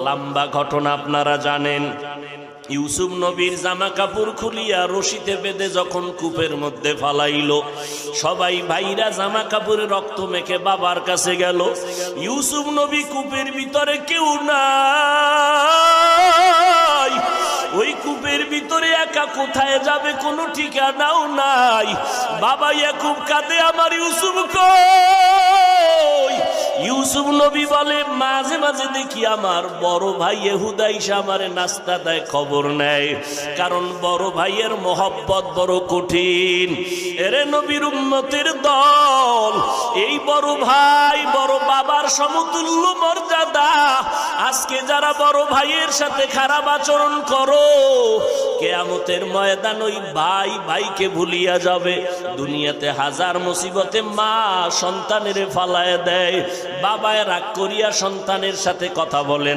লম্বা ঘটনা আপনারা জানেন। ইউসুফ নবীর জামা কাপড় খুলিয়া রশিতে বেঁধে যখন কূপের মধ্যে ফালাইল, সবাই ভাইরা জামা কাপড়ে রক্ত মেখে বাবার কাছে গেল। ইউসুফ নবী কূপের ভিতরে কেউ নাই, ওই কূপের ভিতরে একা কোথায় যাবে কোনো ঠিকানাও নাই। বাবা ইয়াকুব কাঁদে, আমার ইউসুফ কই? ইউসুফ নবী বলে, মাঝে মাঝে দেখি আমার বড় ভাই ইহুদা ইসা আমারে নাস্তা দেয়, খবর নেয়, কারণ বড় ভাইয়ের মহব্বত বড় কঠিন। এরে নবীর উম্মতের দল, এই বড় ভাই বড় বাবার সমতুল্য মর্যাদা। আজকে যারা বড় ভাইয়ের সাথে খারাপ আচরণ করো, কিয়ামতের ময়দান ওই ভাই ভাইকে ভুলিয়া যাবে। দুনিয়াতে হাজার মুসিবতে মা সন্তানের ফালায় দেয়, বাবায় রাগ করিয়া সন্তানের সাথে কথা বলেন।